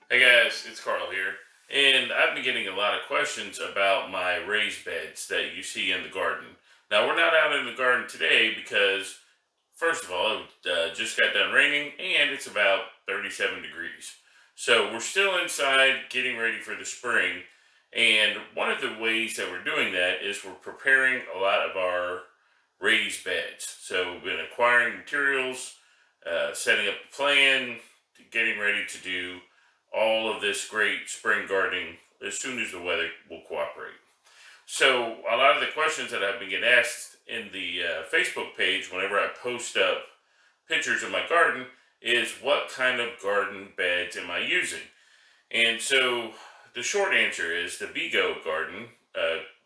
Hey guys, it's Carl here, and I've been getting a lot of questions about my raised beds that you see in the garden. Now, we're not out in the garden today because, first of all, it just got done raining and it's about 37 degrees. So, we're still inside getting ready for the spring, and one of the ways that we're doing that is we're preparing a lot of our raised beds. So, we've been acquiring materials, setting up the plan, getting ready to do all of this great spring gardening as soon as the weather will cooperate. So, a lot of the questions that I've been getting asked in the Facebook page whenever I post up pictures of my garden is what kind of garden beds am I using? And so, the short answer is the Vego garden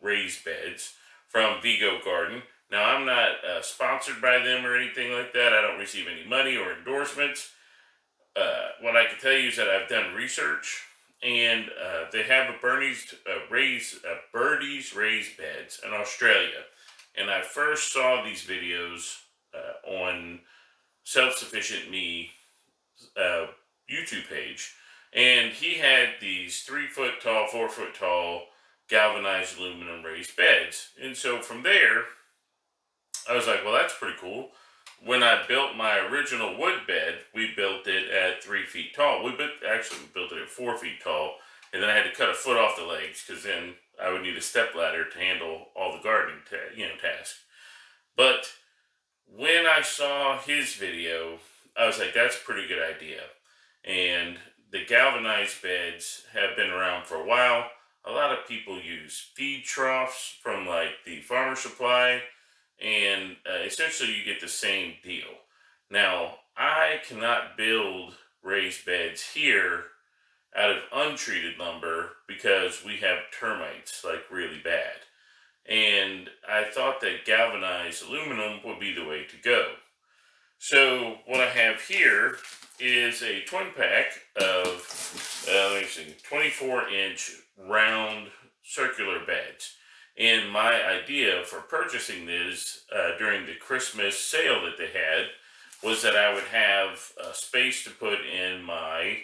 raised beds from Vego Garden. Now, I'm not sponsored by them or anything like that. I don't receive any money or endorsements. What I can tell you is that I've done research, and they have birdies raised beds in Australia. And I first saw these videos on Self Sufficient Me uh, YouTube page, and he had these 3 foot tall, 4 foot tall galvanized aluminum raised beds. And so from there, I was like, well, that's pretty cool. When I built my original wood bed, we built it at 3 feet tall. We built it at 4 feet tall, and then I had to cut a foot off the legs because then I would need a step ladder to handle all the gardening, tasks. But when I saw his video, I was like, that's a pretty good idea. And the galvanized beds have been around for a while. A lot of people use feed troughs from like the farmer supply, and essentially you get the same deal. Now, I cannot build raised beds here out of untreated lumber because we have termites like really bad. And I thought that galvanized aluminum would be the way to go. So what I have here is a twin pack of, let me see, 24-inch round circular beds. And my idea for purchasing this during the Christmas sale that they had was that I would have space to put in my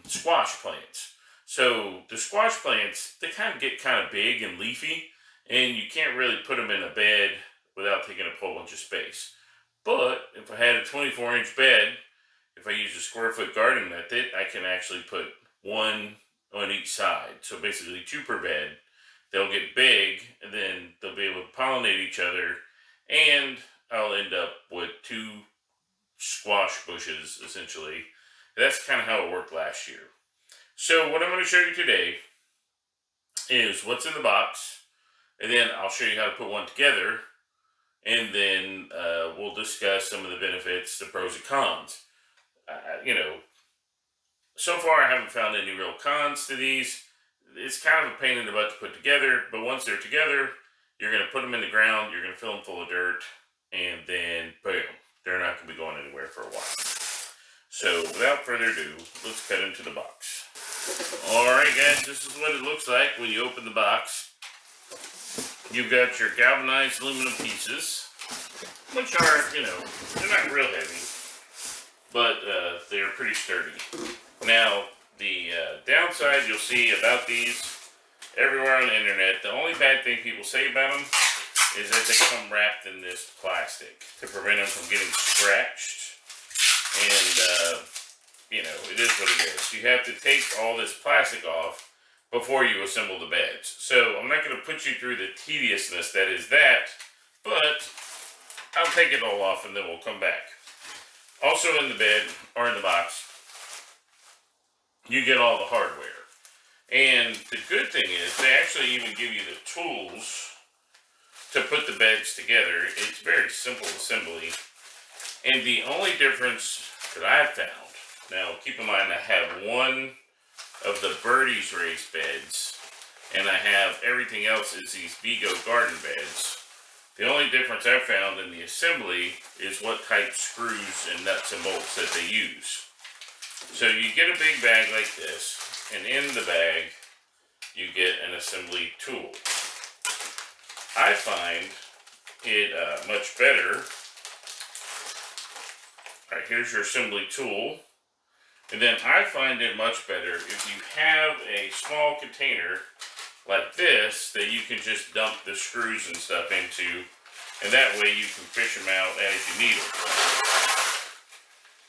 squash plants. So the squash plants, they get kind of big and leafy, and you can't really put them in a bed without taking up a whole bunch of space. But if I had a 24-inch bed, if I use a square foot gardening method, I can actually put one on each side. So basically, two per bed. They'll get big, and then they'll be able to pollinate each other, and I'll end up with two squash bushes essentially. That's kind of how it worked last year. So, what I'm going to show you today is what's in the box, and then I'll show you how to put one together, and then we'll discuss some of the benefits, the pros and cons. You know, so far I haven't found any real cons to these. It's kind of a pain in the butt to put together, but once they're together, you're going to put them in the ground, you're going to fill them full of dirt, and then boom, they're not going to be going anywhere for a while. So without further ado, let's cut into the box. Alright guys, this is what it looks like when you open the box. You've got your galvanized aluminum pieces, which are, they're not real heavy, but they're pretty sturdy. Now, the downside you'll see about these everywhere on the internet, the only bad thing people say about them is that they come wrapped in this plastic to prevent them from getting scratched. And, it is what it is. You have to take all this plastic off before you assemble the beds. So I'm not going to put you through the tediousness that is that, but I'll take it all off and then we'll come back. Also in the bed, or in the box, you get all the hardware. And the good thing is, they actually even give you the tools to put the beds together. It's very simple assembly. And the only difference that I've found, now keep in mind I have one of the birdies raised beds, and I have everything else is these Vego garden beds. The only difference I've found in the assembly is what type screws and nuts and bolts that they use. So you get a big bag like this, and in the bag you get an assembly tool. I find it much better. Alright, here's your assembly tool. And then I find it much better if you have a small container like this that you can just dump the screws and stuff into, and that way you can fish them out as you need them.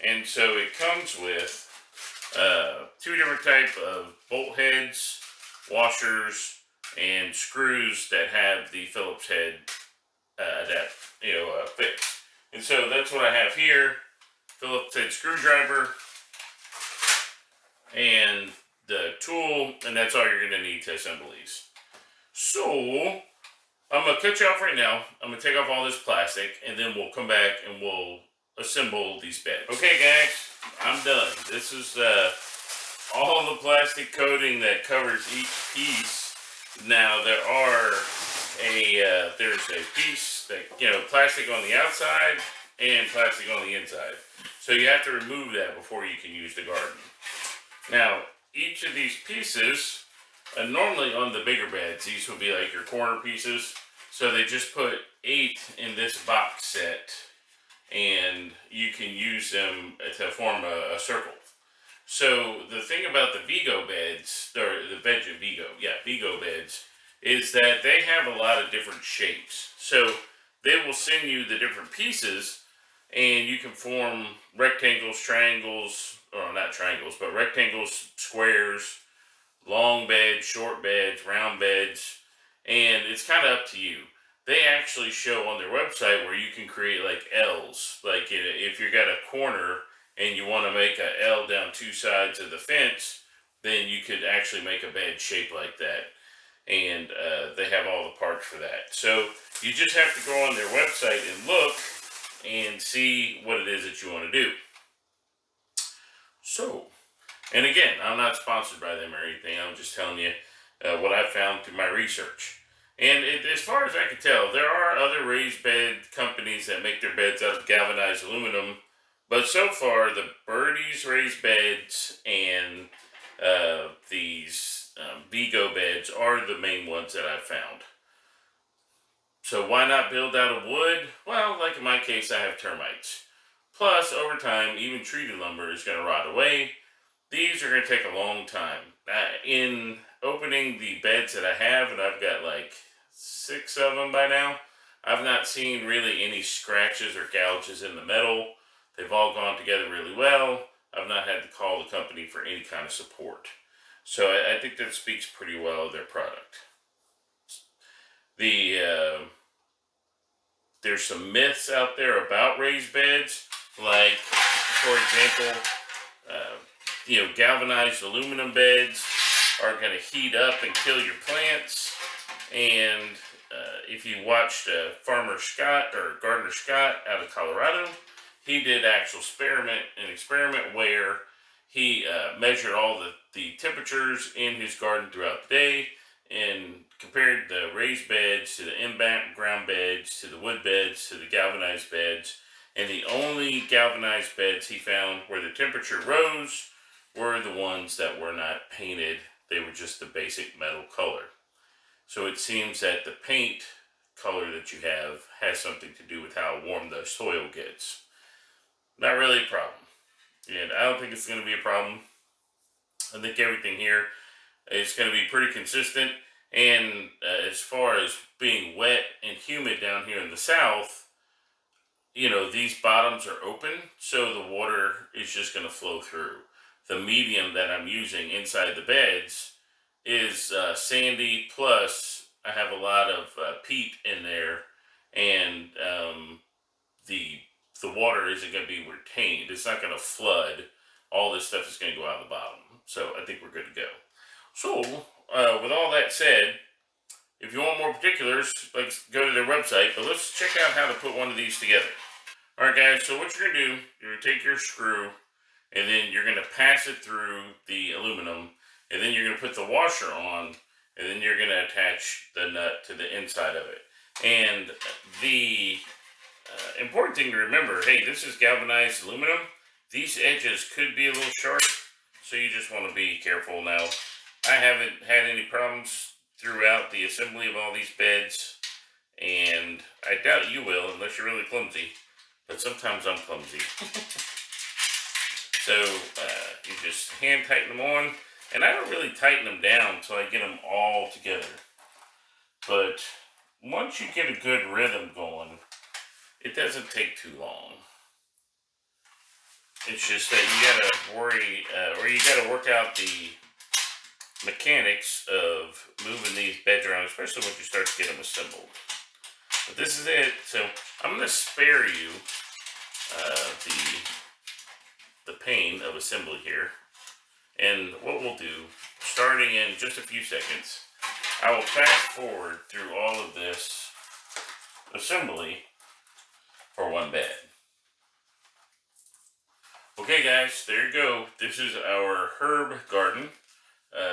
And so it comes with two different type of bolt heads, washers, and screws that have the Phillips head fixed. And so that's what I have here: Phillips head screwdriver and the tool, and that's all you're going to need to assemble these. So I'm gonna cut you off right now. I'm gonna take off all this plastic, and then we'll come back and we'll assemble these beds. Okay, guys, I'm done. This is all the plastic coating that covers each piece. Now there's a piece that plastic on the outside and plastic on the inside. So you have to remove that before you can use the garden. Now each of these pieces, normally on the bigger beds, these would be like your corner pieces. So they just put 8 in this box set, and you can use them to form a circle. So the thing about the Vego beds, or the Vego beds, is that they have a lot of different shapes. So they will send you the different pieces, and you can form rectangles, triangles, or not triangles, but rectangles, squares, long beds, short beds, round beds, and it's kind of up to you. They actually show on their website where you can create like L's. Like if you got a corner and you want to make a L down 2 sides of the fence, then you could actually make a bed shape like that. And they have all the parts for that. So you just have to go on their website and look and see what it is that you want to do. So, and again, I'm not sponsored by them or anything. I'm just telling you what I found through my research. And as far as I can tell, there are other raised bed companies that make their beds out of galvanized aluminum. But so far, the Birdie's raised beds and these Vego beds are the main ones that I've found. So why not build out of wood? Well, like in my case, I have termites. Plus, over time, even treated lumber is going to rot away. These are going to take a long time. In opening the beds that I have, and I've got like 6 of them by now, I've not seen really any scratches or gouges in the metal. They've all gone together really well. I've not had to call the company for any kind of support. So I think that speaks pretty well of their product. There's some myths out there about raised beds, like, for example, galvanized aluminum beds are going to heat up and kill your plants. And if you watched Farmer Scott or Gardener Scott out of Colorado, he did an experiment where he measured all the temperatures in his garden throughout the day and compared the raised beds to the in-ground beds, to the wood beds, to the galvanized beds. And the only galvanized beds he found where the temperature rose were the ones that were not painted. They were just the basic metal color. So it seems that the paint color that you have has something to do with how warm the soil gets. Not really a problem. And I don't think it's going to be a problem. I think everything here is going to be pretty consistent. And as far as being wet and humid down here in the south, these bottoms are open, so the water is just going to flow through. The medium that I'm using inside the beds is sandy, plus I have a lot of peat in there, and the water isn't going to be retained. It's not going to flood. All this stuff is going to go out the bottom. So I think we're good to go. So, with all that said, if you want more particulars, let's go to their website, but let's check out how to put one of these together. Alright guys, so what you're going to do, you're going to take your screw, and then you're going to pass it through the aluminum, and then you're going to put the washer on, and then you're going to attach the nut to the inside of it. And the important thing to remember, hey, this is galvanized aluminum. These edges could be a little sharp, so you just want to be careful. Now, I haven't had any problems throughout the assembly of all these beds, and I doubt you will unless you're really clumsy, but sometimes I'm clumsy. So you just hand tighten them on, and I don't really tighten them down until I get them all together. But once you get a good rhythm going, it doesn't take too long. It's just that you gotta worry, or you gotta work out the mechanics of moving these beds around, especially once you start to get them assembled. But this is it. So I'm gonna spare you the pain of assembly here. And what we'll do, starting in just a few seconds, I will fast forward through all of this assembly for one bed. Okay, guys, there you go. This is our herb garden.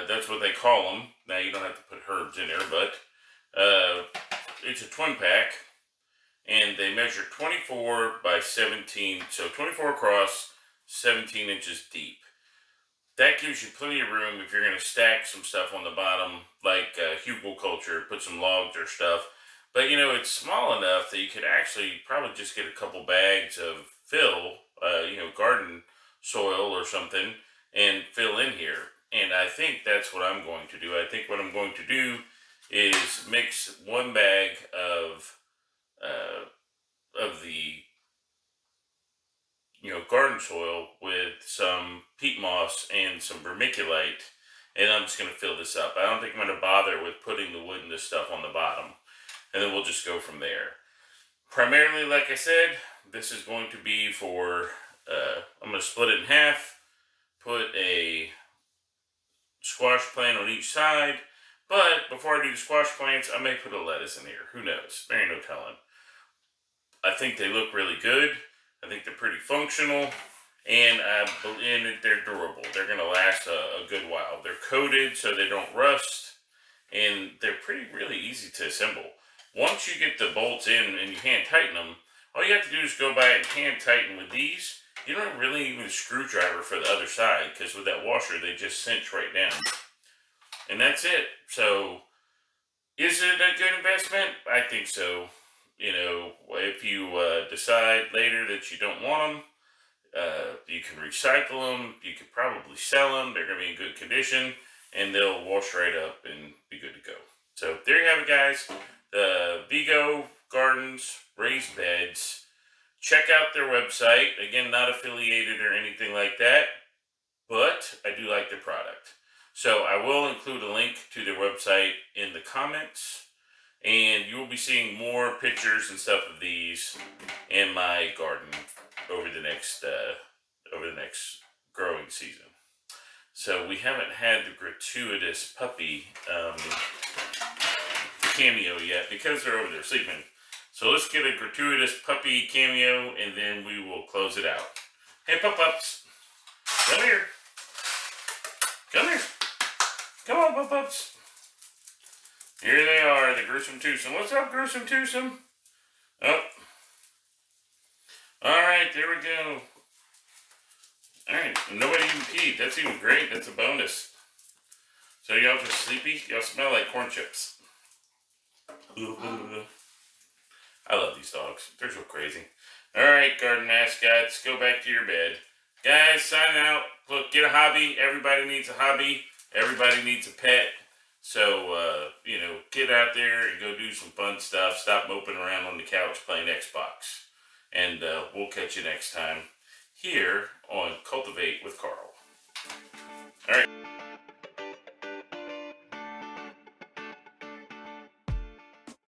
That's what they call them. Now, you don't have to put herbs in there, but it's a twin pack, and they measure 24 by 17, so 24 across, 17 inches deep. That gives you plenty of room if you're going to stack some stuff on the bottom, like hugelkultur, put some logs or stuff. But it's small enough that you could actually probably just get a couple bags of fill, garden soil or something, and fill in here. And I think that's what I'm going to do. I think what I'm going to do is mix one bag of the garden soil with some peat moss and some vermiculite, and I'm just going to fill this up. I don't think I'm going to bother with putting the wood and this stuff on the bottom, and then we'll just go from there. Primarily, like I said, this is going to be for, I'm going to split it in half, put a squash plant on each side, but before I do the squash plants, I may put a lettuce in here. Who knows? There ain't no telling. I think they look really good. I think they're pretty functional, and they're durable. They're going to last a good while. They're coated so they don't rust, and they're really easy to assemble. Once you get the bolts in and you hand tighten them, all you have to do is go by and hand tighten with these. You don't really need a screwdriver for the other side, because with that washer, they just cinch right down. And that's it. So, is it a good investment? I think so. If you decide later that you don't want them, you can recycle them. You could probably sell them. They're going to be in good condition, and they'll wash right up and be good to go. So there you have it, guys. The Vego Gardens raised beds. Check out their website. Again, not affiliated or anything like that, but I do like their product. So I will include a link to their website in the comments. And you will be seeing more pictures and stuff of these in my garden over the next growing season. So we haven't had the gratuitous puppy cameo yet because they're over there sleeping. So let's get a gratuitous puppy cameo, and then we will close it out. Hey, pup-ups, come here. Come here. Come on, pup-ups. Here they are, the Gruesome Twosome. What's up, Gruesome Twosome? Oh. Alright, there we go. Alright, nobody even peed. That's even great. That's a bonus. So y'all just sleepy? Y'all smell like corn chips. I love these dogs. They're so crazy. Alright, garden mascots, go back to your bed. Guys, sign out. Look, get a hobby. Everybody needs a hobby. Everybody needs a pet. So, get out there and go do some fun stuff. Stop moping around on the couch playing Xbox. And we'll catch you next time here on Cultivate with Carl.